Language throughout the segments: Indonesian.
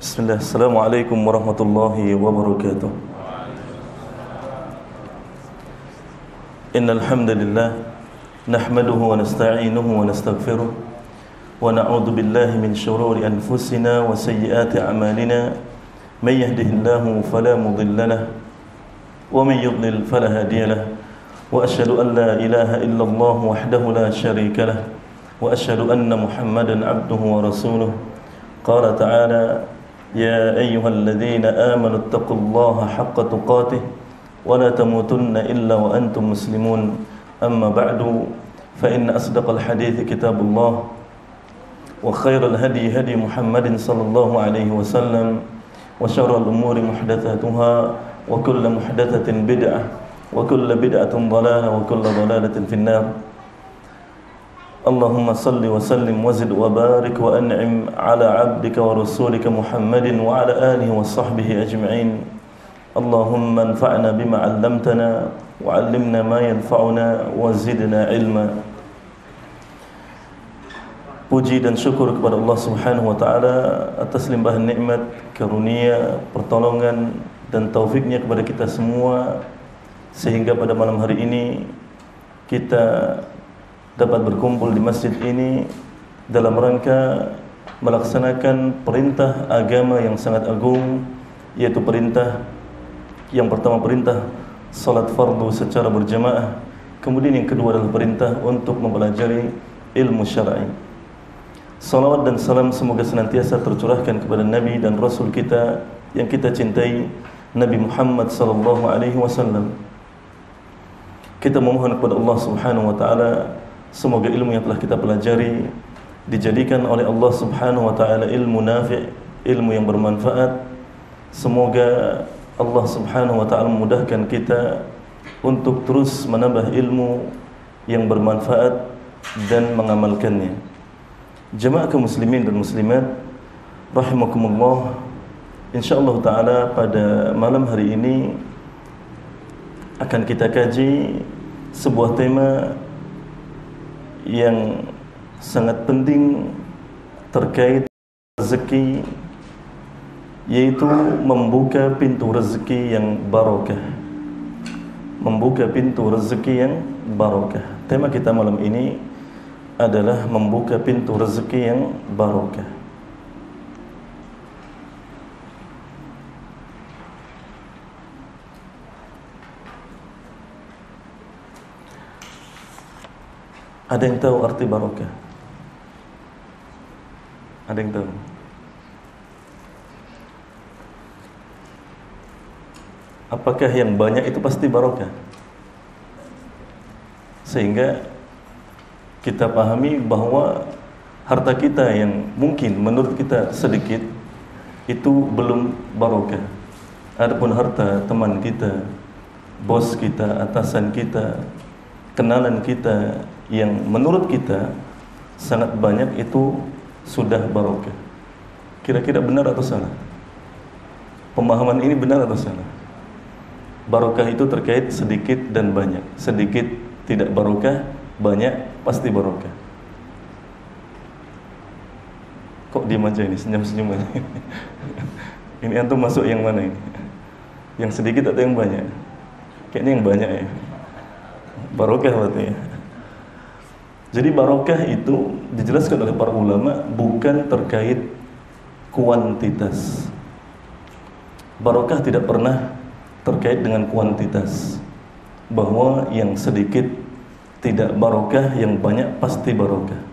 Bismillah, Assalamualaikum warahmatullahi wabarakatuh. Innal hamdalillah nahmaduhu wa nasta'inuhu wa nastaghfiruh wa na'udzu billahi min shururi anfusina wa sayyiati a'malina may yahdihillahu fala mudilla lahu wa may yudlil fala hadiya lahu wa asyhadu an la ilaha illallah wahdahu la syarika lahu wa asyhadu anna Muhammadan 'abduhu wa rasuluh. Qala ta'ala ya ayyuhalladzina amanu taqullaha haqqa tuqatih wa la tamutunna illa wa antum muslimun. Amma ba'du fa inna asdaqal hadithi kitabullah wa khairal hadi hadi Muhammadin sallallahu alaihi wasallam wa syarrul umuri muhdatsatuha wa kullu muhdatsatin bid'ah wa kullu bid'atin dhalalah wa kullu dhalalatin finnar. Allahumma salli wa sallim wa zid wa barik wa an'im ala abdika wa rasulika Muhammadin wa ala alihi wa sahbihi ajma'in. Allahumma anfa'na bima 'allamtana wa 'allimna ma yanfa'una wa zidna ilma. Puji dan syukur kepada Allah Subhanahu wa taala atas limpahan nikmat, karunia, pertolongan dan taufiknya kepada kita semua sehingga pada malam hari ini kita dapat berkumpul di masjid ini dalam rangka melaksanakan perintah agama yang sangat agung, yaitu perintah yang pertama, perintah salat fardu secara berjamaah. Kemudian yang kedua adalah perintah untuk mempelajari ilmu syar'i. Salawat dan salam semoga senantiasa tercurahkan kepada Nabi dan Rasul kita yang kita cintai, Nabi Muhammad sallallahu alaihi wasallam. Kita memohon kepada Allah Subhanahu wa taala semoga ilmu yang telah kita pelajari dijadikan oleh Allah Subhanahu wa taala ilmu nafi', ilmu yang bermanfaat. Semoga Allah Subhanahu wa taala memudahkan kita untuk terus menambah ilmu yang bermanfaat dan mengamalkannya. Jemaah kaum muslimin dan muslimat rahimakumullah, insyaallah taala pada malam hari ini akan kita kaji sebuah tema yang sangat penting terkait rezeki, yaitu membuka pintu rezeki yang barokah. Membuka pintu rezeki yang barokah. Tema kita malam ini adalah membuka pintu rezeki yang barokah. Ada yang tahu arti barokah? Ada yang tahu? Apakah yang banyak itu pasti barokah? Sehingga kita pahami bahwa harta kita yang mungkin menurut kita sedikit itu belum barokah. Adapun harta teman kita, bos kita, atasan kita, kenalan kita yang menurut kita sangat banyak itu sudah barokah. Kira-kira benar atau salah? Pemahaman ini benar atau salah? Barokah itu terkait sedikit dan banyak. Sedikit tidak barokah, banyak pasti barokah. Kok diam aja ini, senyum-senyum aja. Ini antum masuk yang mana ini? Yang sedikit atau yang banyak? Kayaknya yang banyak ya. Barokah berarti ya. Jadi barokah itu dijelaskan oleh para ulama bukan terkait kuantitas. Barokah tidak pernah terkait dengan kuantitas, bahwa yang sedikit tidak barokah, yang banyak pasti barokah.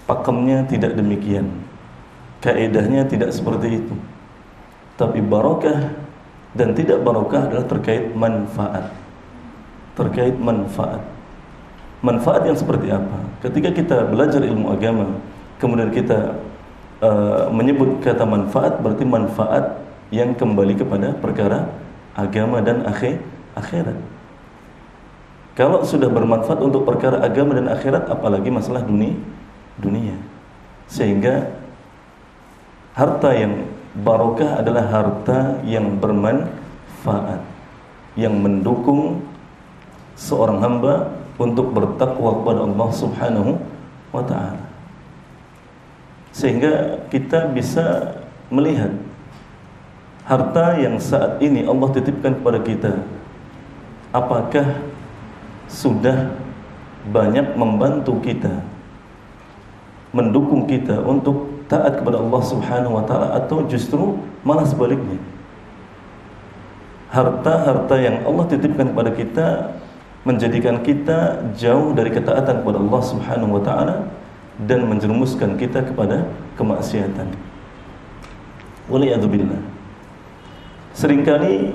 Pakemnya tidak demikian, kaedahnya tidak seperti itu. Tapi barokah dan tidak barokah adalah terkait manfaat. Terkait manfaat. Manfaat yang seperti apa? Ketika kita belajar ilmu agama, kemudian kita menyebut kata manfaat, berarti manfaat yang kembali kepada perkara agama dan akhirat. Kalau sudah bermanfaat untuk perkara agama dan akhirat, apalagi masalah dunia. Sehingga harta yang barokah adalah harta yang bermanfaat, yang mendukung seorang hamba untuk bertakwa kepada Allah Subhanahu wa ta'ala. Sehingga kita bisa melihat harta yang saat ini Allah titipkan kepada kita, apakah sudah banyak membantu kita, mendukung kita untuk taat kepada Allah Subhanahu wa taala, atau justru malah sebaliknya. Harta-harta yang Allah titipkan kepada kita menjadikan kita jauh dari ketaatan kepada Allah Subhanahu wa taala dan menjerumuskan kita kepada kemaksiatan. Waliyadzubillah. Seringkali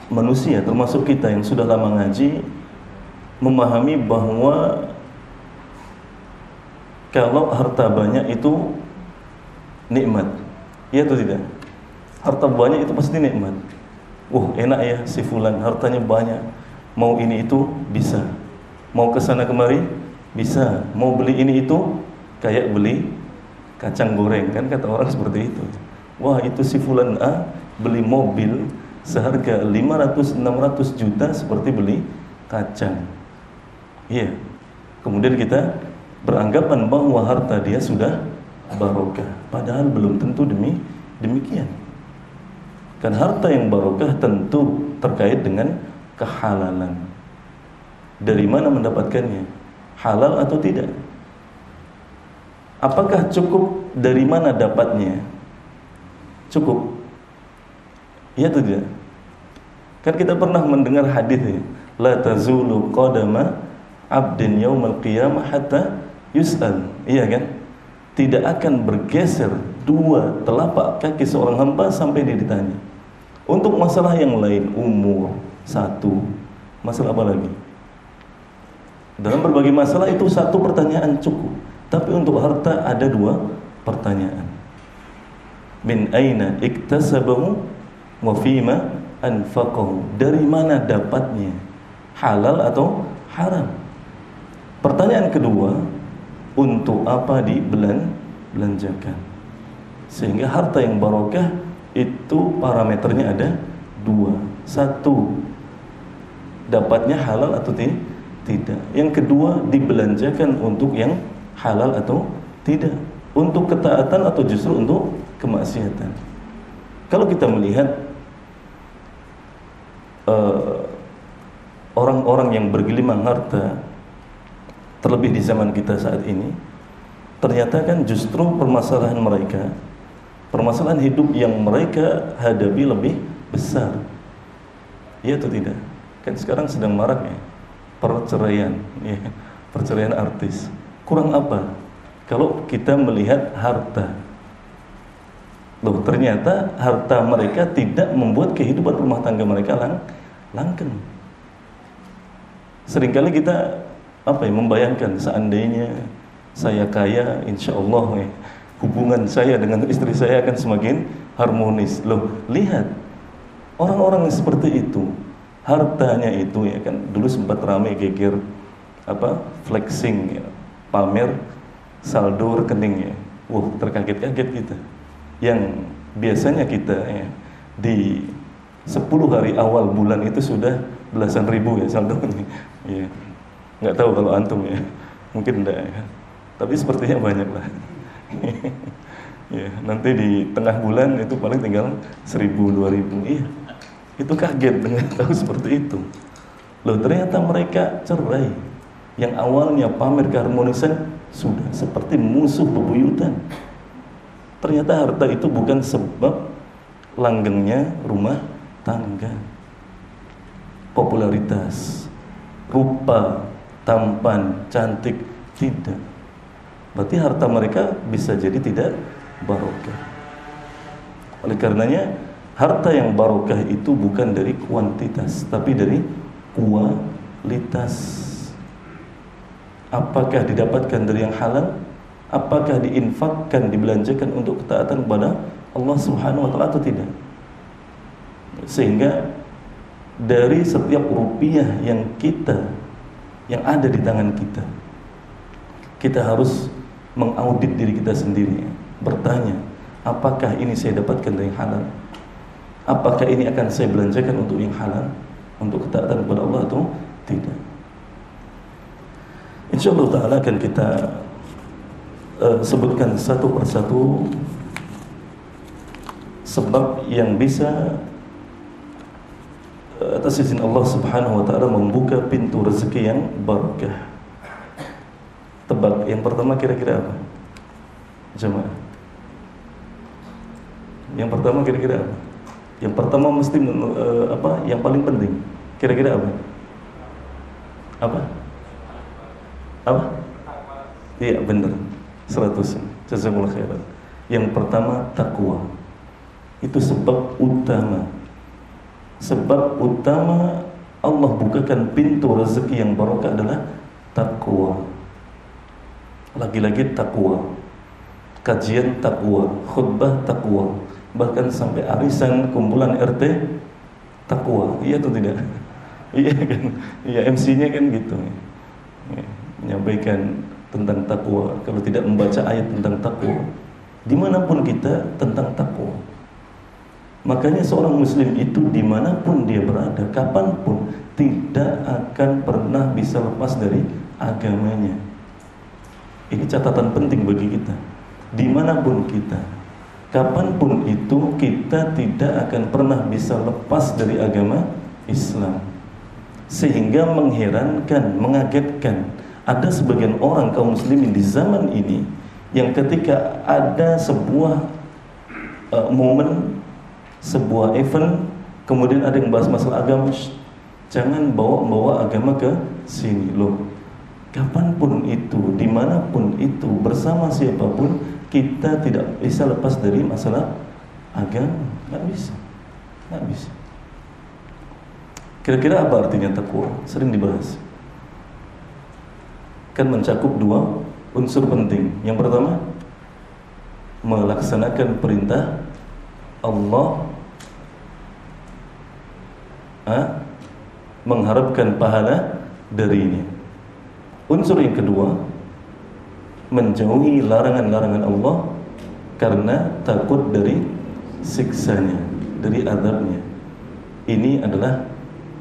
manusia, termasuk kita yang sudah lama ngaji, memahami bahwa kalau harta banyak itu nikmat. Iya atau tidak? Harta banyak itu pasti nikmat. Enak ya si fulan, hartanya banyak. Mau ini itu bisa, mau kesana kemari bisa, mau beli ini itu kayak beli kacang goreng, kan kata orang seperti itu. Wah, itu si fulan A beli mobil seharga 500-600 juta seperti beli kacang. Iya. Kemudian kita beranggapan bahwa harta dia sudah barokah, padahal belum tentu demikian. Kan harta yang barokah tentu terkait dengan kehalalan. Dari mana mendapatkannya? Halal atau tidak? Apakah cukup dari mana dapatnya? Cukup? Iya atau tidak? Kan kita pernah mendengar hadis ya, la tazulu qadama 'abdin yaumal qiyamah hatta yus'al. Iya kan? Tidak akan bergeser dua telapak kaki seorang hamba sampai dia ditanya. Untuk masalah yang lain, umur satu, masalah apa lagi? Dalam berbagai masalah itu satu pertanyaan cukup. Tapi untuk harta ada dua pertanyaan. Min aina iktasabahu wa fima anfaqahu. Dari mana dapatnya? Halal atau haram? Pertanyaan kedua, untuk apa dibelanjakan? Sehingga harta yang barokah itu parameternya ada dua. Satu, dapatnya halal atau tidak. Yang kedua, dibelanjakan untuk yang halal atau tidak, untuk ketaatan atau justru untuk kemaksiatan. Kalau kita melihat orang-orang yang bergelimang harta, terlebih di zaman kita saat ini, ternyata kan justru permasalahan mereka, permasalahan hidup yang mereka hadapi lebih besar. Iya atau tidak? Kan sekarang sedang marak ya perceraian, ya, perceraian artis. Kurang apa kalau kita melihat harta? Loh, ternyata harta mereka tidak membuat kehidupan rumah tangga mereka langgeng. Seringkali kita membayangkan seandainya saya kaya, insya Allah hubungan saya dengan istri saya akan semakin harmonis. Loh, lihat orang-orang seperti itu, hartanya itu ya kan dulu sempat ramai geger flexing ya, pamer saldo rekening ya. Terkaget-kaget kita. Yang biasanya kita ya, di 10 hari awal bulan itu sudah belasan ribu ya saldonya. Ya. Nggak tahu kalau antum ya, mungkin enggak ya. Tapi sepertinya banyak lah. Ya, nanti di tengah bulan itu paling tinggal 1.000-2.000. Iya. Itu kaget dengan tahu seperti itu. Loh, ternyata mereka cerai. Yang awalnya pamer keharmonisan sudah seperti musuh bebuyutan. Ternyata harta itu bukan sebab langgengnya rumah tangga. Popularitas, rupa, tampan, cantik, tidak. Berarti harta mereka bisa jadi tidak barokah. Oleh karenanya, harta yang barokah itu bukan dari kuantitas, tapi dari kualitas. Apakah didapatkan dari yang halal? Apakah diinfakkan, dibelanjakan untuk ketaatan kepada Allah Subhanahu wa taala atau tidak? Sehingga dari setiap rupiah yang ada di tangan kita, kita harus mengaudit diri kita sendiri, bertanya, apakah ini saya dapatkan dari yang halal? Apakah ini akan saya belanjakan untuk yang halal, untuk ketaatan kepada Allah atau tidak? InsyaAllah ta'ala akan kita sebutkan satu persatu sebab yang bisa atas izin Allah Subhanahu wa taala membuka pintu rezeki yang barakah. Tebak, yang pertama kira-kira apa? Jemaah. Yang pertama kira-kira apa? Yang pertama mesti apa? Yang paling penting. Kira-kira apa? Apa? Apa? Iya, benar. 100. Jazakumullah khairan. Yang pertama takwa. Itu sebab utama. Sebab utama Allah bukakan pintu rezeki yang barakah adalah takwa. Lagi-lagi takwa. Kajian takwa, khutbah takwa, bahkan sampai arisan kumpulan RT takwa. Iya atau tidak? Iya kan? Iya, MC-nya kan gitu. Ya, menyampaikan tentang takwa. Kalau tidak membaca ayat tentang takwa, dimanapun kita tentang takwa. Makanya seorang muslim itu dimanapun dia berada, kapanpun, tidak akan pernah bisa lepas dari agamanya. Ini catatan penting bagi kita. Dimanapun kita, kapanpun itu, kita tidak akan pernah bisa lepas dari agama Islam. Sehingga mengherankan, mengagetkan, ada sebagian orang kaum muslimin di zaman ini yang ketika ada sebuah momen, sebuah event, kemudian ada yang bahas masalah agama, jangan bawa agama ke sini loh. Kapanpun itu, dimanapun itu, bersama siapapun, kita tidak bisa lepas dari masalah agama. Nggak bisa. Kira-kira apa artinya takwa? Sering dibahas. Kan mencakup dua unsur penting. Yang pertama, melaksanakan perintah Allah, mengharapkan pahala darinya. Unsur yang kedua, menjauhi larangan-larangan Allah karena takut dari siksanya, dari azabnya. Ini adalah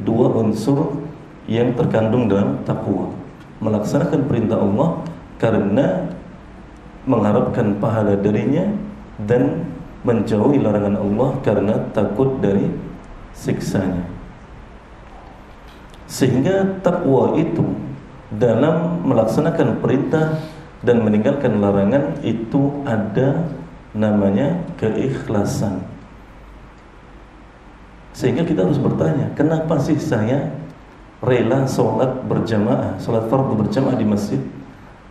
dua unsur yang terkandung dalam takwa. Melaksanakan perintah Allah karena mengharapkan pahala darinya, dan menjauhi larangan Allah karena takut dari siksanya. Sehingga takwa itu dalam melaksanakan perintah dan meninggalkan larangan itu ada namanya keikhlasan. Sehingga kita harus bertanya, kenapa sih saya rela sholat berjamaah, sholat fardu berjamaah di masjid?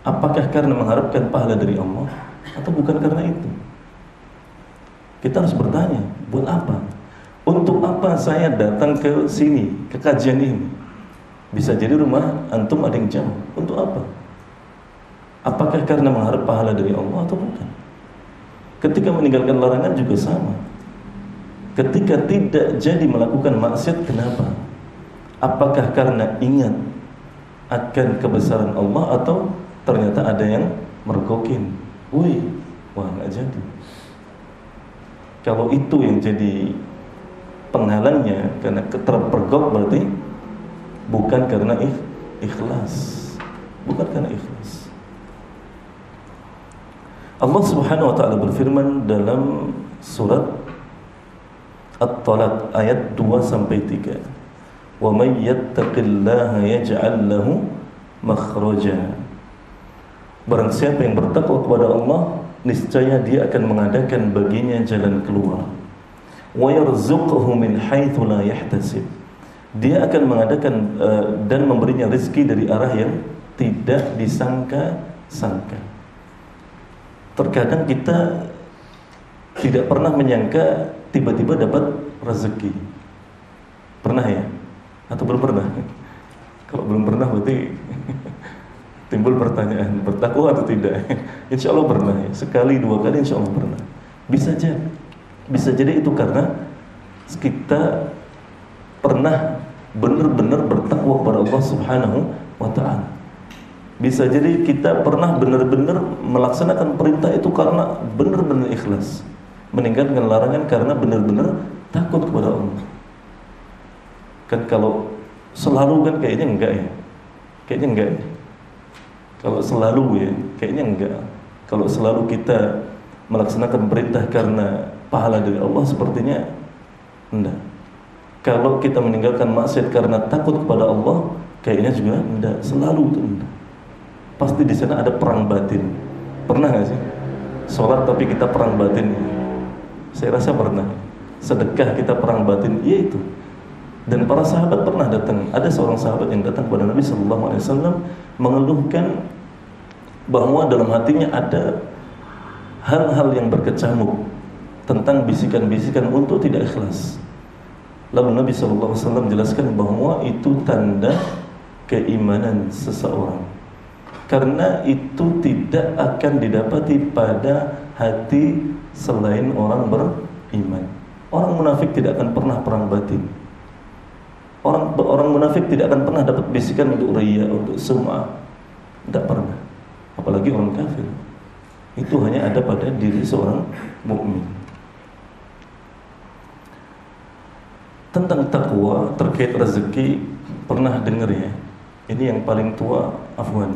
Apakah karena mengharapkan pahala dari Allah atau bukan karena itu? Kita harus bertanya, buat apa? Untuk apa saya datang ke sini, ke kajian ini? Bisa jadi rumah antum ada yang jauh. Untuk apa? Apakah karena mengharap pahala dari Allah atau bukan? Ketika meninggalkan larangan juga sama. Ketika tidak jadi melakukan maksiat, kenapa? Apakah karena ingat akan kebesaran Allah atau ternyata ada yang mergokin? Wah nggak jadi. Kalau itu yang jadi penghalangnya karena terpergok, berarti bukan karena ikhlas. Bukan karena ikhlas. Allah Subhanahu wa taala berfirman dalam surat At-Talaq ayat 2 sampai 3. Wa may yattaqillaha yaj'al lahu makhraja. Barang siapa yang bertakwa kepada Allah, niscaya dia akan mengadakan baginya jalan keluar. Wa yarzuqhu min haitsu la yahtasib. Dia akan mengadakan dan memberinya rezeki dari arah yang tidak disangka-sangka. Terkadang kita tidak pernah menyangka tiba-tiba dapat rezeki. Pernah ya? Atau belum pernah? Kalau belum pernah berarti timbul pertanyaan, bertakwa atau tidak? Insya Allah pernah ya. Sekali, dua kali insya Allah pernah. Bisa jadi itu karena kita pernah benar-benar bertakwa kepada Allah Subhanahu wa ta'ala. Bisa jadi kita pernah benar-benar melaksanakan perintah itu karena benar-benar ikhlas, meninggalkan larangan karena benar-benar takut kepada Allah. Kan kalau selalu kan kayaknya enggak ya. Kalau selalu ya, kayaknya enggak. Kalau selalu kita melaksanakan perintah karena pahala dari Allah? Sepertinya enggak. Kalau kita meninggalkan maksiat karena takut kepada Allah, kayaknya juga enggak. Selalu itu enggak. Pasti di sana ada perang batin. Pernah nggak sih? Sholat tapi kita perang batin. Saya rasa pernah. Sedekah kita perang batin, iya itu. Dan para sahabat pernah datang. Ada seorang sahabat yang datang kepada Nabi SAW mengeluhkan bahwa dalam hatinya ada hal-hal yang berkecamuk tentang bisikan-bisikan untuk tidak ikhlas. Lalu Nabi SAW menjelaskan bahwa itu tanda keimanan seseorang, karena itu tidak akan didapati pada hati selain orang beriman. Orang munafik tidak akan pernah perang batin. Orang munafik tidak akan pernah dapat bisikan untuk riya, untuk sum'ah. Tidak pernah. Apalagi orang kafir. Itu hanya ada pada diri seorang mukmin. Tentang takwa terkait rezeki, pernah dengar ya? Ini yang paling tua, afwan.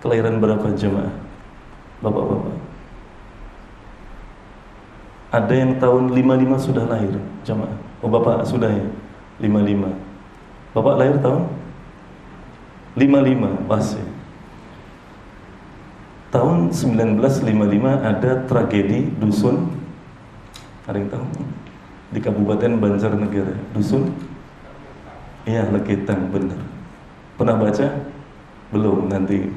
Kelahiran berapa jemaah? Bapak-bapak. Ada yang tahun 55 sudah lahir, jemaah. Oh, bapak sudah ya? 55. Bapak lahir tahun 55, pasti. Tahun 1955 ada tragedi dusun. Ada yang tahu? Di Kabupaten Banjarnegara. Dusun? Iya, Leketan, benar. Pernah baca? Belum, nanti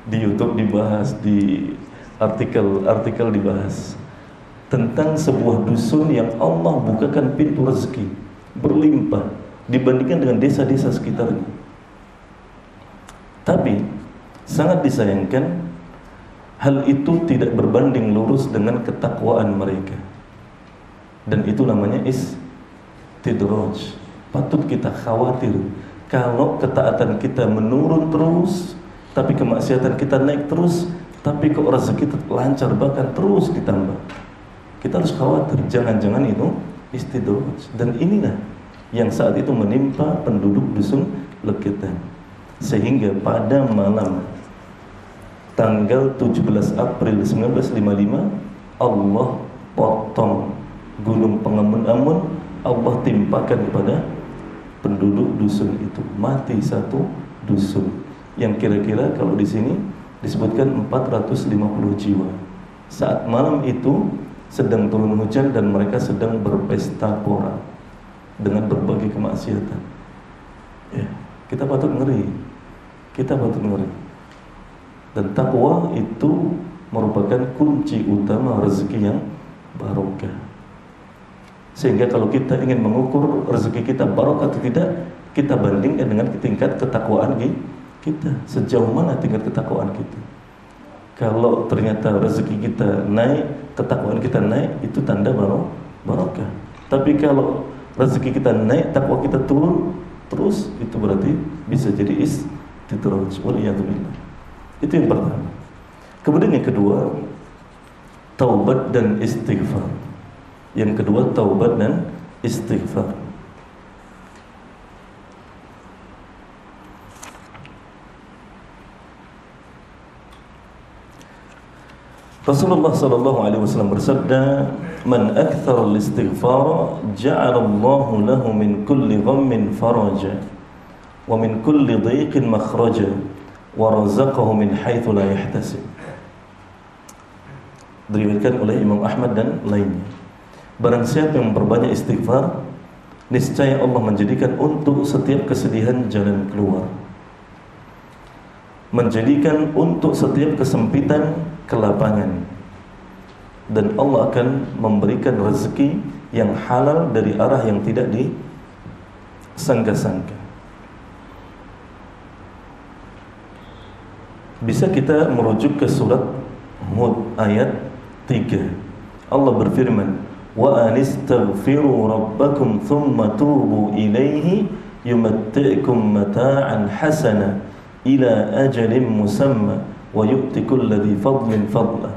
di YouTube dibahas, di artikel dibahas tentang sebuah dusun yang Allah bukakan pintu rezeki berlimpah dibandingkan dengan desa-desa sekitarnya. Tapi sangat disayangkan hal itu tidak berbanding lurus dengan ketakwaan mereka. Dan itu namanya istidraj. Patut kita khawatir kalau ketaatan kita menurun terus, tapi kemaksiatan kita naik terus, tapi kok rezeki lancar bahkan terus ditambah. Kita harus khawatir, jangan-jangan itu istidraj. Dan inilah yang saat itu menimpa penduduk dusun Leketan. Sehingga pada malam tanggal 17 April 1955 Allah potong gunung Pengamun-amun, Allah timpakan kepada penduduk dusun itu. Mati satu dusun yang kira-kira kalau di sini disebutkan 450 jiwa. Saat malam itu sedang turun hujan dan mereka sedang berpesta pora dengan berbagai kemaksiatan. Ya, kita patut ngeri. Kita patut ngeri. Dan takwa itu merupakan kunci utama rezeki yang barokah. Sehingga kalau kita ingin mengukur rezeki kita barokah atau tidak, kita bandingkan dengan tingkat ketakwaan kita. Sejauh mana tingkat ketakwaan kita? Kalau ternyata rezeki kita naik, ketakwaan kita naik, itu tanda barokah. Tapi kalau rezeki kita naik, takwa kita turun terus, itu berarti bisa jadi istidraj. Waliyadzubillah. Itu yang pertama. Kemudian yang kedua, taubat dan istighfar. Yang kedua, taubat dan istighfar. Rasulullah sallallahu alaihi wasallam bersabda, "Man aktsara al-istighfar, ja'ala Allahu lahu min kulli ghammin faraja wa min kulli dhiqin makhraja wa razaqahu min haitsu la yahtasib." Diriwayatkan oleh Imam Ahmad dan lainnya. Barang siapa yang memperbanyak istighfar, niscaya Allah menjadikan untuk setiap kesedihan jalan keluar, menjadikan untuk setiap kesempitan kelapangan, dan Allah akan memberikan rezeki yang halal dari arah yang tidak disangka-sangka. Bisa kita merujuk ke surat Hud ayat 3. Allah berfirman, "Wa anistaghfiru rabbakum thumma tubu ilaihi yumatti'kum mata'an hasana ila ajalin musamma wa yu'ti kulli dhi fadlin fadlah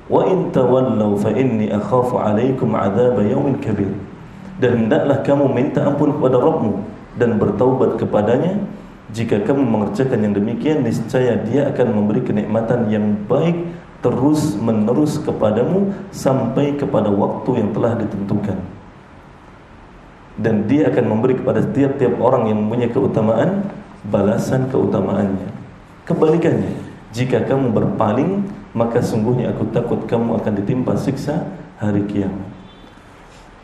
wa in tawallaw fa inni akhafu 'alaikum 'adzab yaumin kabir." Dan hendaklah kamu minta ampun kepada Rabbmu dan bertaubat kepadanya. Jika kamu mengerjakan yang demikian, niscaya Dia akan memberi kenikmatan yang baik terus menerus kepadamu sampai kepada waktu yang telah ditentukan. Dan dia akan memberi kepada tiap-tiap orang yang mempunyai keutamaan balasan keutamaannya. Kebalikannya, jika kamu berpaling, maka sungguhnya aku takut kamu akan ditimpa siksa hari kiamat.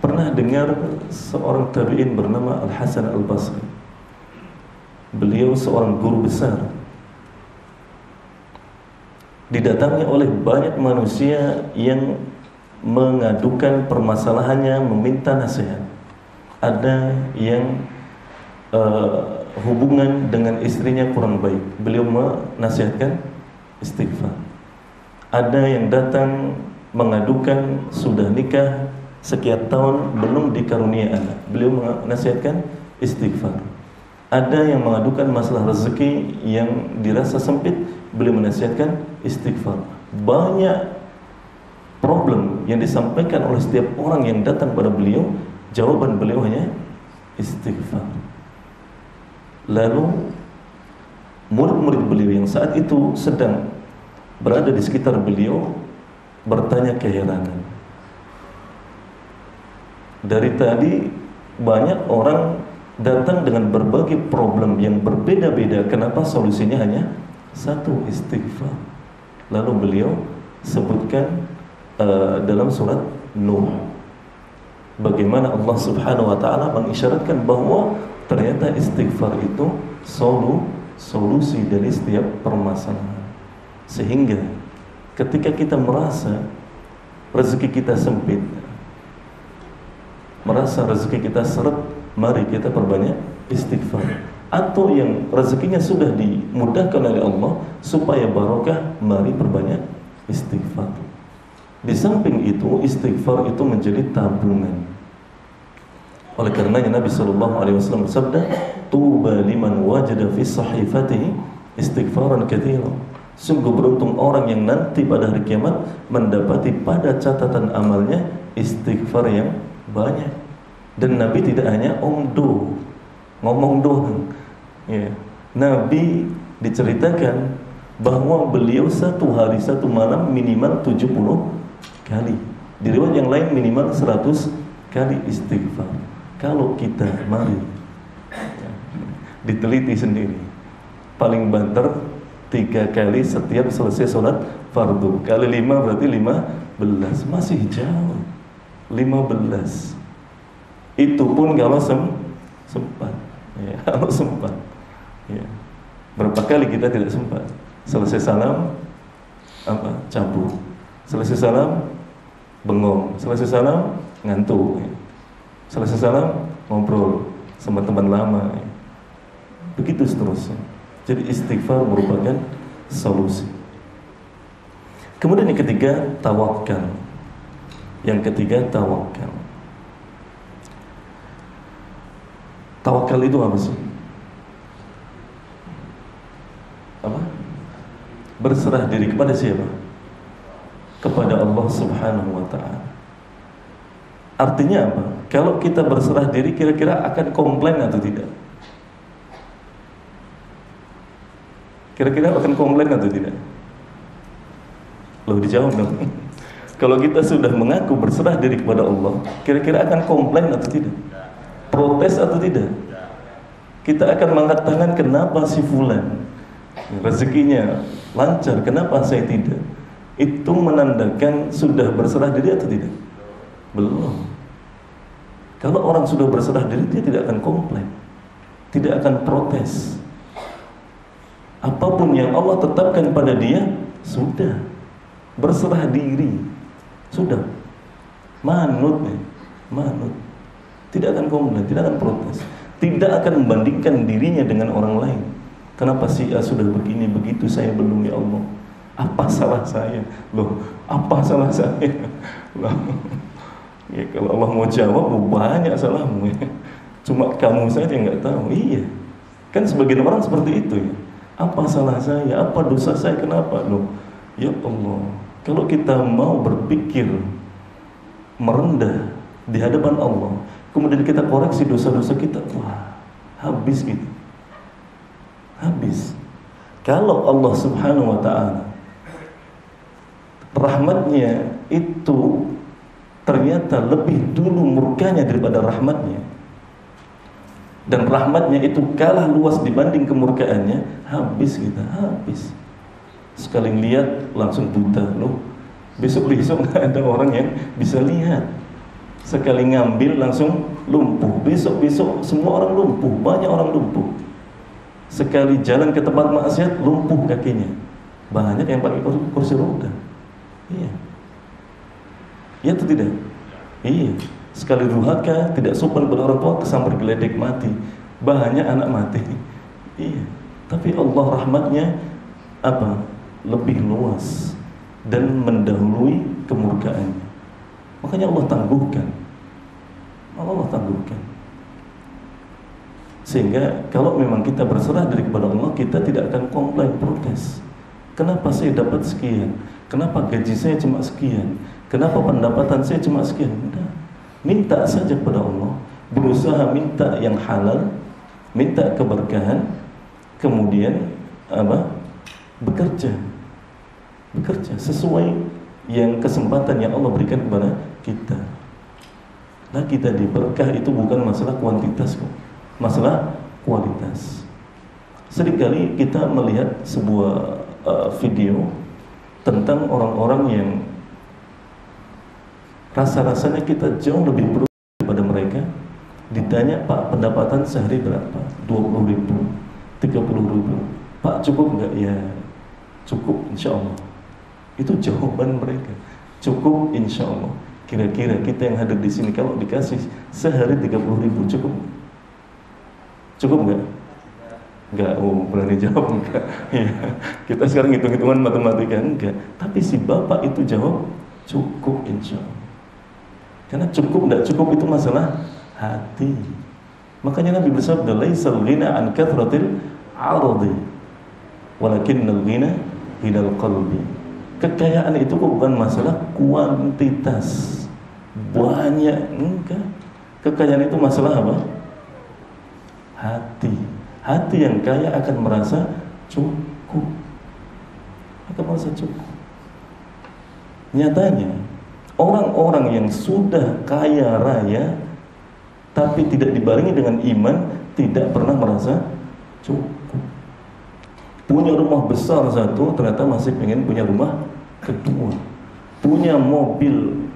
Pernah dengar seorang tabi'in bernama Al-Hasan Al-Basri. Beliau seorang guru besar, didatangi oleh banyak manusia yang mengadukan permasalahannya, meminta nasihat. Ada yang hubungan dengan istrinya kurang baik, beliau menasihatkan istighfar. Ada yang datang mengadukan sudah nikah sekian tahun belum dikaruniai anak, beliau menasihatkan istighfar. Ada yang mengadukan masalah rezeki yang dirasa sempit, beliau menasihatkan istighfar. Banyak problem yang disampaikan oleh setiap orang yang datang pada beliau, jawaban beliau hanya istighfar. Lalu murid-murid beliau yang saat itu sedang berada di sekitar beliau bertanya keheranan. Dari tadi banyak orang datang dengan berbagai problem yang berbeda-beda, kenapa solusinya hanya satu, istighfar. Lalu beliau sebutkan dalam surat Nuh, bagaimana Allah Subhanahu wa taala mengisyaratkan bahwa ternyata istighfar itu solusi dari setiap permasalahan. Sehingga ketika kita merasa rezeki kita sempit, merasa rezeki kita seret, mari kita perbanyak istighfar. Atau yang rezekinya sudah dimudahkan oleh Allah supaya barokah, mari perbanyak istighfar. Di samping itu, istighfar itu menjadi tabungan. Oleh karenanya Nabi SAW bersabda, "Tuba liman wajada fi sahifatihi istighfaran katsiran." Sungguh beruntung orang yang nanti pada hari kiamat mendapati pada catatan amalnya istighfar yang banyak. Dan Nabi tidak hanya ngomong doang. Ya. Nabi diceritakan bahwa beliau satu hari satu malam minimal 70 kali. Di riwayat yang lain minimal 100 kali istighfar. Kalau kita mari diteliti sendiri, paling banter 3 kali setiap selesai sholat fardu. Kali 5 berarti 15, masih jauh. 15. Itu pun kalau sempat. Ya, kalau sempat. Ya. Berapa kali kita tidak sempat? Selesai salam cabut. Selesai salam bengong. Selesai salam ngantuk. Ya. Selesai salam ngobrol sama teman lama. Ya. Begitu seterusnya. Jadi istighfar merupakan solusi. Kemudian yang ketiga, tawakal. Yang ketiga, tawakal. Tawakal itu apa sih? Apa? Berserah diri kepada siapa? Kepada Allah Subhanahu wa ta'ala. Artinya apa? Kalau kita berserah diri, kira-kira akan komplain atau tidak? Kira-kira akan komplain atau tidak? Loh, dijawab dong. Kalau kita sudah mengaku berserah diri kepada Allah, kira-kira akan komplain atau tidak? Protes atau tidak? Kita akan mengangkat tangan, kenapa si fulan rezekinya lancar, kenapa saya tidak? Itu menandakan sudah berserah diri atau tidak? Belum. Kalau orang sudah berserah diri, dia tidak akan komplain, tidak akan protes. Apapun yang Allah tetapkan pada dia, sudah berserah diri, sudah manut, tidak akan komplain, tidak akan protes, tidak akan membandingkan dirinya dengan orang lain. Kenapa si A sudah begini begitu, saya belum, ya Allah? Apa salah saya? Loh, apa salah saya? Loh, ya kalau Allah mau jawab, banyak salahmu ya. Cuma kamu saja nggak tahu. Iya, kan sebagian orang seperti itu ya. Apa salah saya? Apa dosa saya? Kenapa? Loh, ya Allah, kalau kita mau berpikir merendah di hadapan Allah, kemudian kita koreksi dosa-dosa kita, wah, habis gitu. Habis. Kalau Allah Subhanahu wa ta'ala rahmatnya itu ternyata lebih dulu murkanya daripada rahmatnya, dan rahmatnya itu kalah luas dibanding kemurkaannya, habis kita, habis. Sekali lihat langsung buta loh. Besok-besok nggak ada orang yang bisa lihat. Sekali ngambil langsung lumpuh. Besok-besok semua orang lumpuh, banyak orang lumpuh. Sekali jalan ke tempat maksiat lumpuh kakinya. Banyak yang pakai kursi roda. Iya. Iya atau tidak? Iya. Sekali durhaka, tidak sopan kepada orang tua, kesambar geledek mati. Banyak anak mati. Iya. Tapi Allah rahmatnya apa? Lebih luas dan mendahului kemurkaannya. Makanya Allah tangguhkan. Allah tangguhkan. Sehingga kalau memang kita berserah diri kepada Allah, kita tidak akan komplain, protes. Kenapa saya dapat sekian? Kenapa gaji saya cuma sekian? Kenapa pendapatan saya cuma sekian? Udah. Minta saja kepada Allah. Berusaha minta yang halal, minta keberkahan, kemudian bekerja sesuai yang kesempatan yang Allah berikan kepada kita. Lagi tadi, berkah itu bukan masalah kuantitas kok, masalah kualitas. Seringkali kita melihat sebuah video tentang orang-orang yang rasa-rasanya kita jauh lebih beruntung daripada mereka. Ditanya, Pak, pendapatan sehari berapa? 20.000, 30.000. Pak, cukup enggak? Ya, cukup insya Allah. Itu jawaban mereka. Cukup insya Allah. Kira-kira kita yang hadir di sini kalau dikasih sehari 30.000 cukup? Cukup enggak? Enggak, berani jawab enggak. Ya, kita sekarang hitung-hitungan matematika enggak. Tapi si bapak itu jawab cukup insya Allah. Karena cukup enggak cukup itu masalah hati. Makanya Nabi bersabda, laisal ghina an kathratil 'aradi, walakinnal ghina ghilal qalbi. Kekayaan itu bukan masalah kuantitas, banyak, enggak. Kekayaan itu masalah apa? Hati. Hati yang kaya akan merasa cukup. Akan merasa cukup. Nyatanya, orang-orang yang sudah kaya raya tapi tidak dibarengi dengan iman, tidak pernah merasa cukup. Punya rumah besar satu, ternyata masih pengen punya rumah kedua. Punya mobil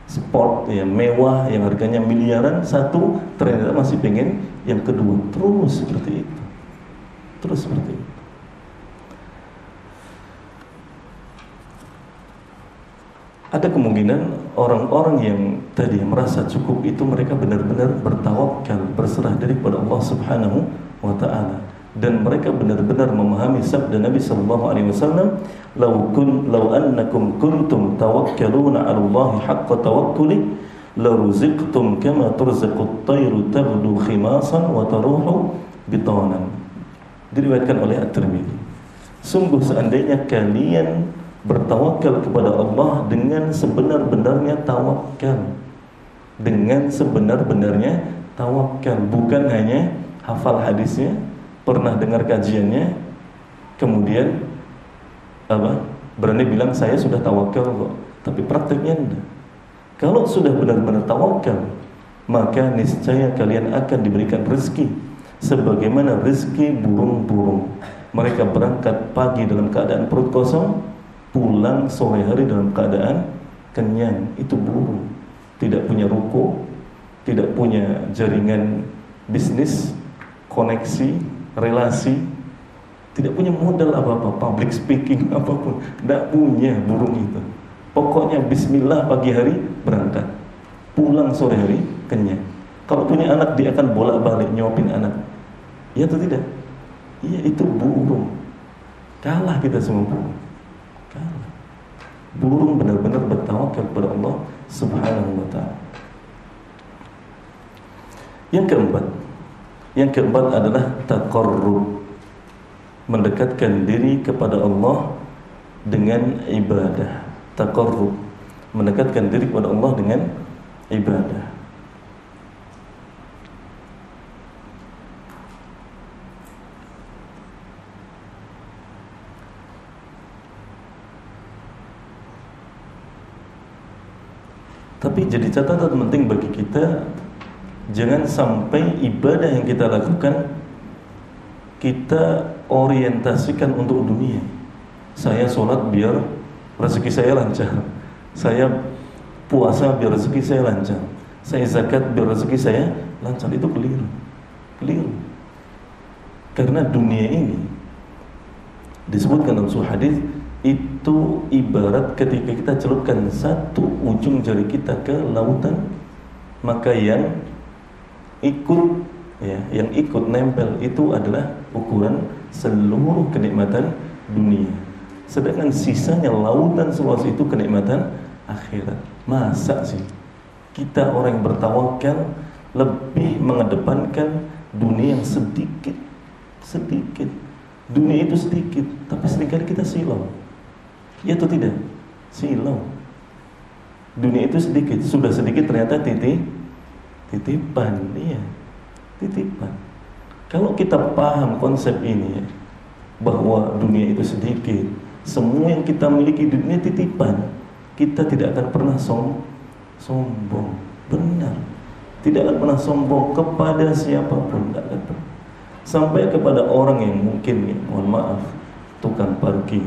sport ya, mewah yang harganya miliaran satu, ternyata masih pengen yang kedua. Terus seperti itu. Terus seperti itu. Ada kemungkinan orang-orang yang tadi merasa cukup itu mereka benar-benar bertawakal, berserah diri kepada Allah Subhanahu wa taala, dan mereka benar-benar memahami sabda Nabi sallallahu alaihi wasallam, "Law annakum kuntum tawakkaluna 'ala Allah haqqa tawakkuli la ruziqtum kama turzaqu at-tayru taghdu khimasan wa taruhu bitanan." Diriwayatkan oleh At-Tirmidzi. Sungguh seandainya kalian bertawakal kepada Allah dengan sebenar-benarnya tawakal, dengan sebenar-benarnya tawakal, bukan hanya hafal hadisnya, pernah dengar kajiannya, kemudian berani bilang saya sudah tawakal kok, tapi prakteknya enggak. Kalau sudah benar-benar tawakal, maka niscaya kalian akan diberikan rezeki sebagaimana rezeki burung-burung. Mereka berangkat pagi dalam keadaan perut kosong, pulang sore hari dalam keadaan kenyang. Itu burung, tidak punya ruko, tidak punya jaringan bisnis, koneksi, relasi, tidak punya modal apa-apa, public speaking apapun, tidak punya burung itu. Pokoknya bismillah pagi hari berangkat, pulang sore hari kenyang. Kalau punya anak dia akan bolak-balik nyuapin anak. Iya atau tidak? Iya, itu burung. Kalah kita semua burung. Kalah. Burung benar-benar bertawakal kepada Allah Subhanahu wa ta'ala. Yang keempat adalah taqarrub, mendekatkan diri kepada Allah dengan ibadah. Taqarrub, mendekatkan diri kepada Allah dengan ibadah. Tapi jadi catatan penting bagi kita, jangan sampai ibadah yang kita lakukan kita orientasikan untuk dunia. Saya sholat biar rezeki saya lancar, saya puasa biar rezeki saya lancar, saya zakat biar rezeki saya lancar. Itu keliru. Karena dunia ini disebutkan dalam suatu hadis itu ibarat ketika kita celupkan satu ujung jari kita ke lautan, maka yang ikut nempel itu adalah ukuran seluruh kenikmatan dunia. Sedangkan sisanya lautan seluas itu kenikmatan akhirat. Masa sih kita orang yang bertawakal lebih mengedepankan dunia yang sedikit. Dunia itu sedikit, tapi seringkali kita silau. Ya atau tidak? Silau. Dunia itu sedikit, sudah sedikit ternyata titipan. Iya, titipan. Kalau kita paham konsep ini ya, bahwa dunia itu sedikit, semua yang kita miliki di dunia titipan, kita tidak akan pernah sombong. Benar. Tidak akan pernah sombong kepada siapapun, tidak akan pernah. Sampai kepada orang yang mungkin, ya, mohon maaf, tukang parkir,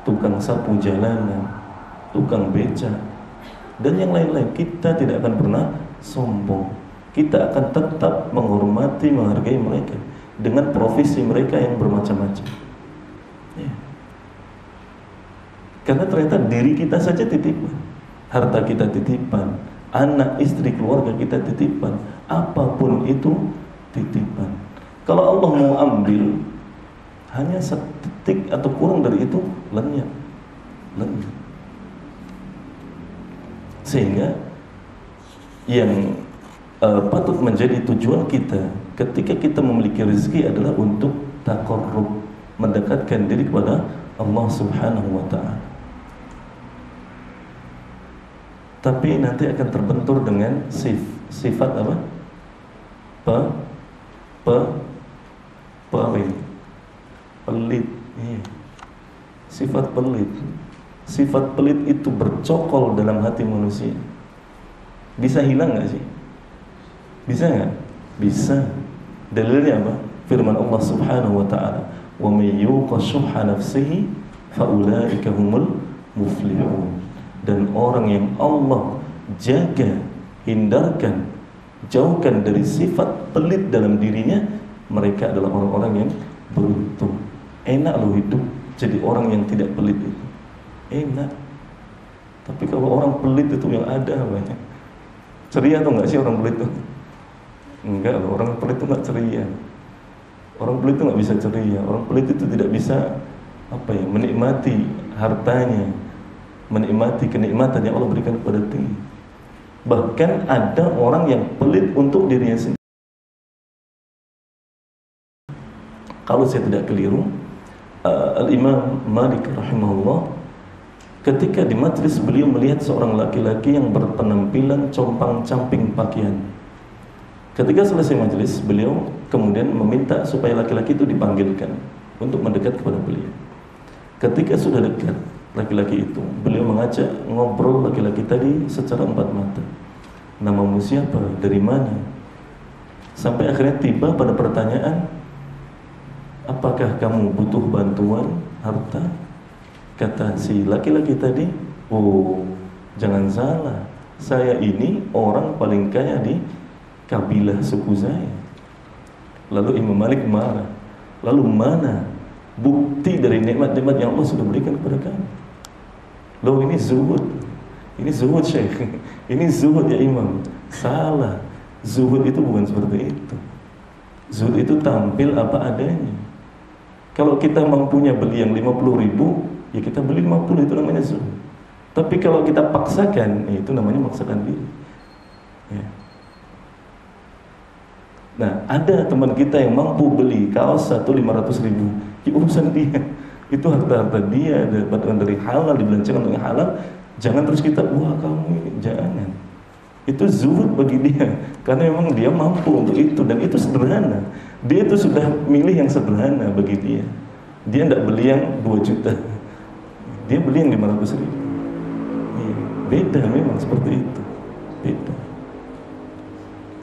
tukang sapu jalanan, tukang beca, dan yang lain-lain, kita tidak akan pernah sombong. Kita akan tetap menghormati, menghargai mereka dengan profesi mereka yang bermacam-macam. Ya. Karena ternyata diri kita saja titipan, harta kita titipan, anak, istri, keluarga kita titipan, apapun itu titipan. Kalau Allah mau ambil, hanya sedetik atau kurang dari itu lenyap. Sehingga yang patut menjadi tujuan kita ketika kita memiliki rezeki adalah untuk taqarrub, mendekatkan diri kepada Allah Subhanahu wa ta'ala. Tapi nanti akan terbentur dengan sifat apa? Pelit. Iya. Sifat pelit. Sifat pelit itu bercokol dalam hati manusia. Bisa hilang nggak sih? Bisa nggak? Bisa. Dalilnya apa? Firman Allah Subhanahu wa ta'ala, "Wa may yuqa shuhha nafsihi fa ulaika humul muflihun." Dan orang yang Allah jaga, hindarkan, jauhkan dari sifat pelit dalam dirinya, mereka adalah orang-orang yang beruntung. Enak loh hidup jadi orang yang tidak pelit itu. Enak. Tapi kalau orang pelit itu yang ada banyak. Ceria atau enggak sih orang pelit itu? Enggak loh, orang pelit itu enggak ceria. Orang pelit itu enggak bisa ceria. Orang pelit itu tidak bisa menikmati hartanya, menikmati kenikmatan yang Allah berikan kepada diri. Bahkan ada orang yang pelit untuk dirinya sendiri. Kalau saya tidak keliru, Al-Imam Malik rahimahullah, ketika di majlis beliau melihat seorang laki-laki yang berpenampilan compang-camping pakaian. Ketika selesai majlis, beliau kemudian meminta supaya laki-laki itu dipanggilkan untuk mendekat kepada beliau. Ketika sudah dekat laki-laki itu, beliau mengajak ngobrol laki-laki tadi secara empat mata. Namamu siapa? Dari mana? Sampai akhirnya tiba pada pertanyaan, apakah kamu butuh bantuan harta? Kata si laki-laki tadi, oh jangan salah, saya ini orang paling kaya di kabilah suku saya. Lalu Imam Malik marah. Lalu mana bukti dari nikmat-nikmat yang Allah sudah berikan kepada kamu? Loh, ini zuhud. Ini zuhud, Syekh. Ini zuhud ya Imam. Salah. Zuhud itu bukan seperti itu. Zuhud itu tampil apa adanya. Kalau kita mampunya beli yang 50.000, ya kita beli 50, itu namanya zuhud. Tapi kalau kita paksakan, itu namanya memaksakan diri. Ya. Nah, ada teman kita yang mampu beli kaos 500.000, ya urusan dia. Itu harta-harta dia, dapatkan dari halal, dibelanjakan dengan halal. Jangan terus kita, wah kamu ini, jangan. Itu zuhud bagi dia, karena memang dia mampu untuk itu, dan itu sederhana. Dia itu sudah milih yang sederhana bagi dia. Dia tidak beli yang 2 juta, dia beli yang 500.000. Beda memang seperti itu. Beda.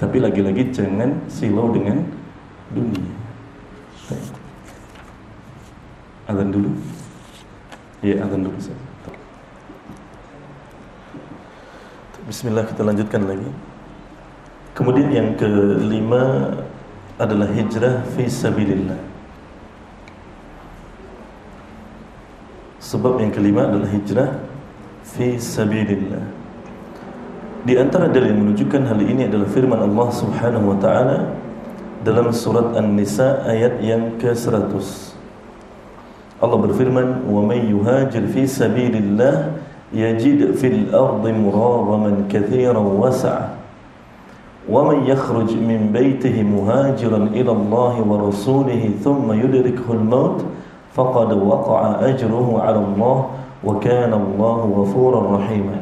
Tapi lagi-lagi jangan silau dengan dunia. Azan dulu. Ya, azan dulu saja. Bismillah, kita lanjutkan lagi. Kemudian yang kelima adalah hijrah fi sabilillah. Sebab yang kelima adalah hijrah fi sabilillah. Di antara dalil yang menunjukkan hal ini adalah firman Allah Subhanahu wa taala dalam surat An-Nisa ayat yang ke-100. Allah berfirman, "Wa may yuhajir fi sabilillah yajid fil ardi muragaman katsiran was'a." وَمَنْ يَخْرُجْ مِنْ بَيْتِهِ مُهَاجِرًا إِلَى اللَّهِ وَرَسُولِهِ ثُمَّ يُدْرِكْهُ الْمَوْتُ فَقَدْ وَقَعَ أَجْرُهُ عَلَى اللَّهِ وَكَانَ اللَّهُ غَفُورًا رَحِيمًا.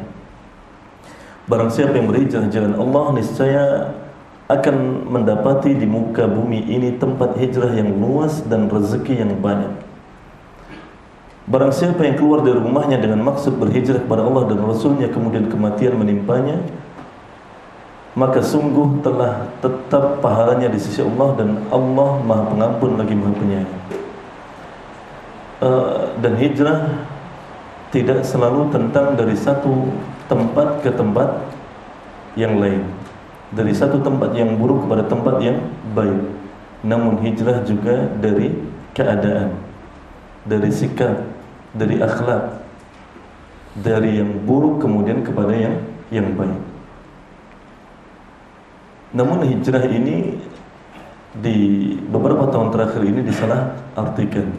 Barang siapa yang berhijrah jalan Allah, niscaya akan mendapati di muka bumi ini tempat hijrah yang luas dan rezeki yang banyak. Barang siapa yang keluar dari rumahnya dengan maksud berhijrah kepada Allah dan Rasulnya, kemudian kematian menimpanya, maka sungguh telah tetap pahalanya di sisi Allah, dan Allah Maha Pengampun lagi Maha Penyayang. Dan hijrah tidak selalu tentang dari satu tempat ke tempat yang lain, dari satu tempat yang buruk kepada tempat yang baik. Namun hijrah juga dari keadaan, dari sikap, dari akhlak, dari yang buruk kemudian kepada yang baik. Namun hijrah ini di beberapa tahun terakhir ini disalah artikan,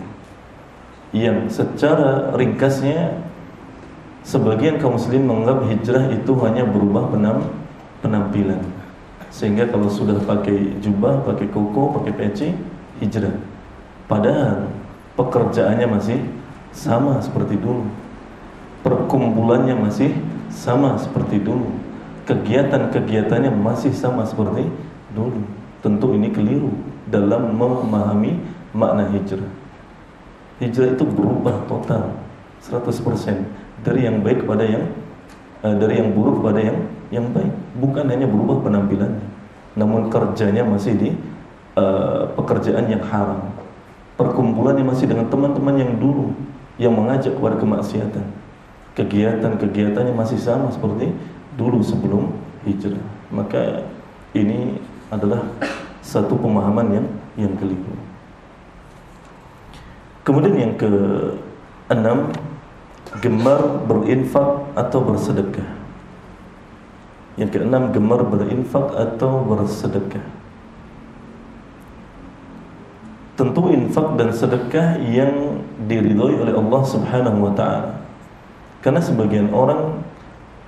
yang secara ringkasnya sebagian kaum muslimin menganggap hijrah itu hanya berubah penampilan, sehingga kalau sudah pakai jubah, pakai koko, pakai peci, hijrah. Padahal pekerjaannya masih sama seperti dulu, perkumpulannya masih sama seperti dulu, kegiatan-kegiatannya masih sama seperti dulu. Tentu ini keliru dalam memahami makna hijrah. Hijrah itu berubah total 100% dari yang baik kepada dari yang buruk kepada yang baik. Bukan hanya berubah penampilannya, namun kerjanya masih di pekerjaan yang haram. Perkumpulannya masih dengan teman-teman yang dulu yang mengajak kepada kemaksiatan. Kegiatan-kegiatannya masih sama seperti dulu sebelum hijrah. Maka ini adalah satu pemahaman yang keliru. Kemudian yang ke-6, gemar berinfak atau bersedekah. Yang ke-6, gemar berinfak atau bersedekah. Tentu infak dan sedekah yang diridhoi oleh Allah Subhanahu wa taala. Karena sebagian orang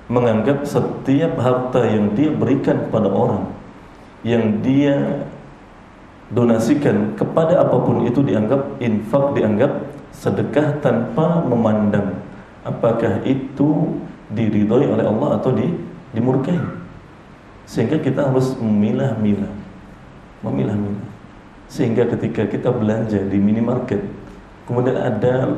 menganggap setiap harta yang dia berikan kepada orang, yang dia donasikan kepada apapun itu dianggap infak, dianggap sedekah, tanpa memandang apakah itu diridhoi oleh Allah atau dimurkai. Sehingga kita harus memilah-milah. Sehingga ketika kita belanja di minimarket, kemudian ada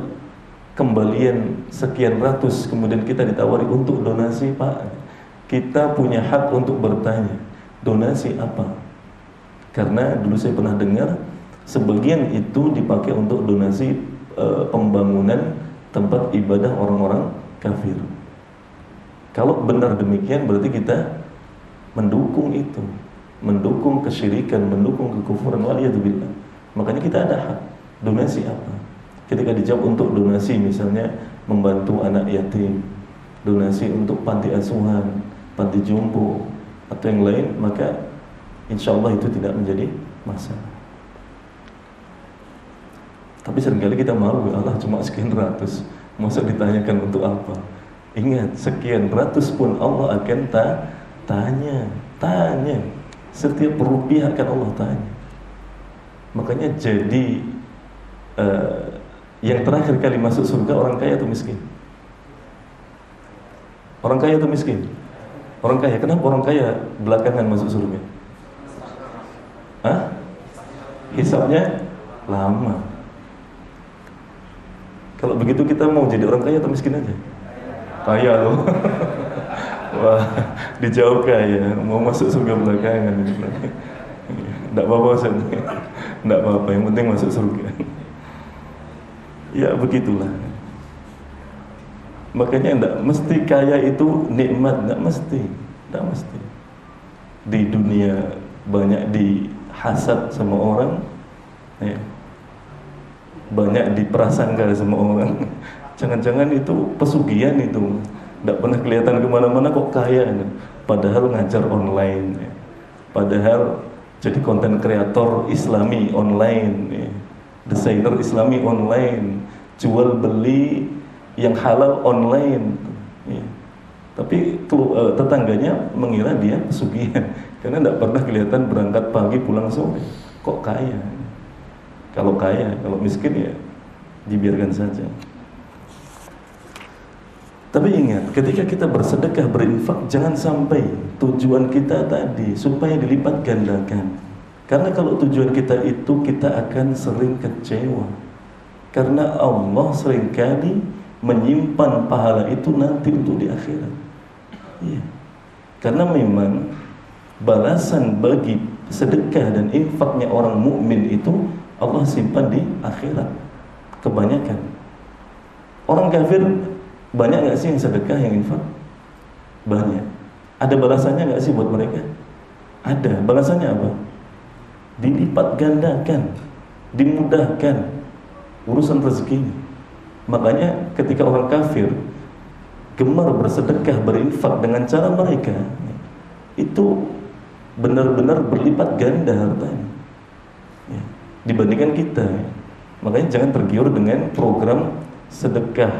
kembalian sekian ratus, kemudian kita ditawari untuk donasi, Pak, kita punya hak untuk bertanya, donasi apa? Karena dulu saya pernah dengar sebagian itu dipakai untuk donasi pembangunan tempat ibadah orang-orang kafir. Kalau benar demikian, berarti kita mendukung itu, mendukung kesyirikan, mendukung kekufuran, waliyadzubillah. Makanya kita ada hak. Donasi apa? Ketika dijawab untuk donasi, misalnya membantu anak yatim, donasi untuk panti asuhan, panti jompo, atau yang lain, maka insya Allah itu tidak menjadi masalah. Tapi seringkali kita malu, ya Allah cuma sekian ratus, masa ditanyakan untuk apa? Ingat, sekian ratus pun Allah akan tanya. Setiap rupiah akan Allah tanya. Makanya jadi yang terakhir kali masuk surga orang kaya atau miskin? Orang kaya atau miskin? Orang kaya. Kenapa orang kaya belakangan masuk surga? Hisabnya lama. Kalau begitu kita mau jadi orang kaya atau miskin aja? kaya loh. Wah, dijawab kaya, mau masuk surga belakangan. Tidak apa-apa Ustaz. Tidak apa-apa, yang penting masuk surga. Ya begitulah. Makanya tidak mesti kaya itu nikmat, tidak mesti. Tidak mesti. Di dunia banyak dihasad sama orang, ya. Banyak diprasangka sama orang. Jangan-jangan itu pesugihan itu. Tidak pernah kelihatan kemana-mana kok kaya. Padahal ngajar online, ya. Padahal jadi konten kreator Islami online, ya. Desainer Islami online, jual beli yang halal online, ya. Tapi tetangganya mengira dia pesugihan karena tidak pernah kelihatan berangkat pagi pulang sore. Kok kaya? Kalau kaya, kalau miskin ya dibiarkan saja. Tapi ingat, ketika kita bersedekah, berinfak, jangan sampai tujuan kita tadi supaya dilipat gandakan. Karena kalau tujuan kita itu, kita akan sering kecewa. Karena Allah seringkali menyimpan pahala itu nanti untuk di akhirat. Iya. Karena memang balasan bagi sedekah dan infaknya orang mukmin itu Allah simpan di akhirat. Kebanyakan orang kafir banyak nggak sih yang sedekah, yang infak? Banyak. Ada balasannya nggak sih buat mereka? Ada. Balasannya apa? Dilipat gandakan, dimudahkan urusan rezekinya. Makanya ketika orang kafir gemar bersedekah, berinfak dengan cara mereka, itu benar-benar berlipat ganda hartanya, ya, dibandingkan kita. Makanya jangan tergiur dengan program sedekah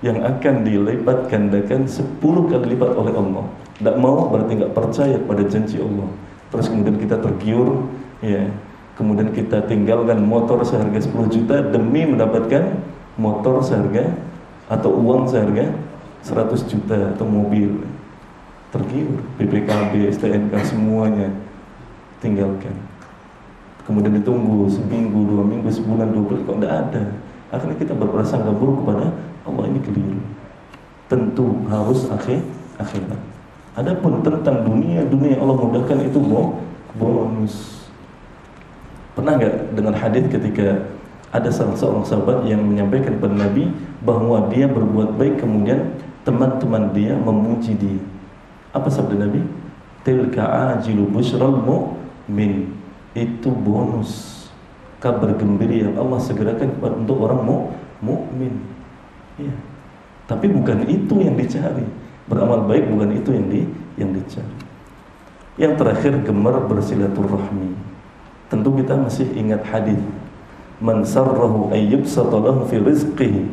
yang akan dilipat gandakan 10 kali lipat oleh Allah. Tidak mau berarti nggak percaya pada janji Allah. Terus kemudian kita tergiur, ya, kemudian kita tinggalkan motor seharga 10 juta demi mendapatkan motor seharga atau uang seharga 100 juta atau mobil. Tergiur, BPKB, STNK semuanya tinggalkan. Kemudian ditunggu seminggu, 2 minggu, sebulan, 2 bulan, kok tidak ada. Akhirnya kita berprasangka buruk kepada Allah. Ini keliru. Tentu harus akhirat. Adapun tentang dunia Allah mudahkan itu bonus. Pernah nggak dengan hadis ketika ada salah seorang sahabat yang menyampaikan kepada Nabi bahwa dia berbuat baik, kemudian teman-teman dia memuji dia. Apa sabda Nabi? Tilka ajilu busyral mu'min. Itu bonus, kabar gembira yang Allah segerakan untuk orang mukmin. Ya. Tapi bukan itu yang dicari. Beramal baik bukan itu yang dicari. Yang terakhir, gemar bersilaturahmi. Tentu kita masih ingat hadis, man sarrahu ayyubsata lahu fi rizqihi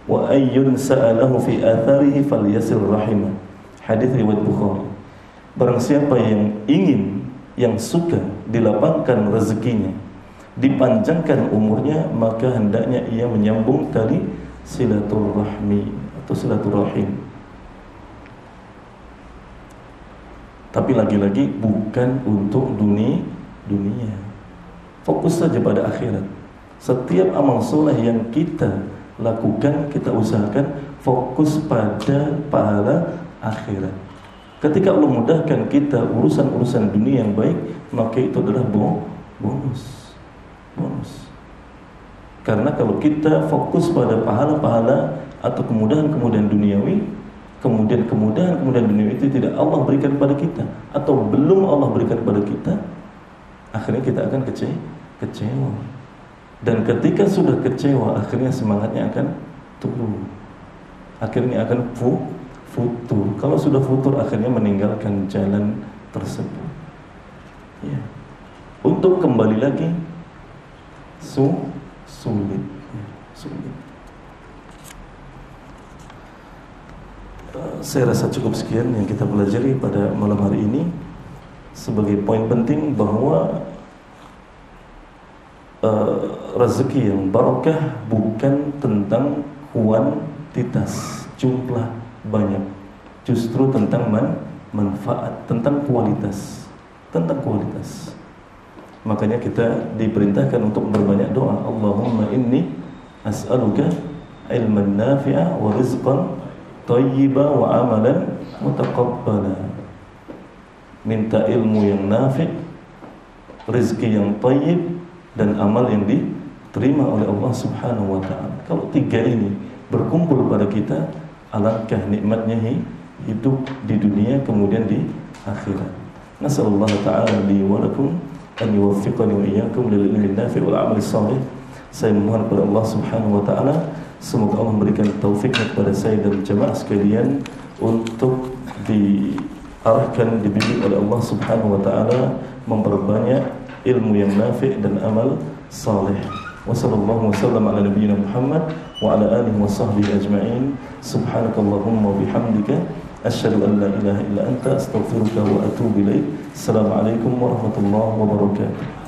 wa ayyun sa'alahu fi atharihi falyasir rahimah. Hadis riwayat Bukhari. Barang siapa yang ingin, yang suka dilapangkan rezekinya, dipanjangkan umurnya, maka hendaknya ia menyambung tali silaturahmi atau silaturahim. Tapi lagi-lagi bukan untuk dunia. Fokus saja pada akhirat. Setiap amal soleh yang kita lakukan, kita usahakan fokus pada pahala akhirat. Ketika Allah mudahkan kita urusan-urusan dunia yang baik, maka itu adalah bonus. Karena kalau kita fokus pada pahala-pahala atau kemudahan-kemudahan duniawi, kemudahan duniawi itu tidak Allah berikan kepada kita, atau belum Allah berikan kepada kita, akhirnya kita akan kecewa. Dan ketika sudah kecewa, akhirnya semangatnya akan turun. Akhirnya akan futur. Kalau sudah futur, akhirnya meninggalkan jalan tersebut. Ya. Untuk kembali lagi sulit. Saya rasa cukup sekian yang kita pelajari pada malam hari ini. Sebagai poin penting bahwa rezeki yang barakah bukan tentang kuantitas, jumlah banyak, justru tentang manfaat, tentang kualitas. Makanya kita diperintahkan untuk berbanyak doa. Allahumma inni as'aluka ilman nafi'a wa rizqan thayyiba wa amalan mutaqabbala. Minta ilmu yang nafi', rezeki yang thayyib, dan amal yang diterima oleh Allah Subhanahu wa taala. Kalau tiga ini berkumpul pada kita, alangkah nikmatnya hidup di dunia kemudian di akhirat. Nasallallahu ta'ala li wa lakum an yuwaffiqani wa iyyakum lil ilmi nafi' wal 'amali shalih. Saya memohon kepada Allah Subhanahu wa taala semoga Allah memberikan taufiknya kepada saya dan jemaah sekalian untuk diarahkan, dibimbing oleh Allah Subhanahu wa taala memperbanyak ilmu yang nafi' dan amal saleh. Wassallallahu wasallam ala nabiyyina Muhammad wa ala alihi wa sahbihi ajma'in. Subhanakallahumma wa bihamdika asyhadu an la ilaha illa anta astaghfiruka wa atubu ilaik. Assalamualaikum warahmatullahi wabarakatuh.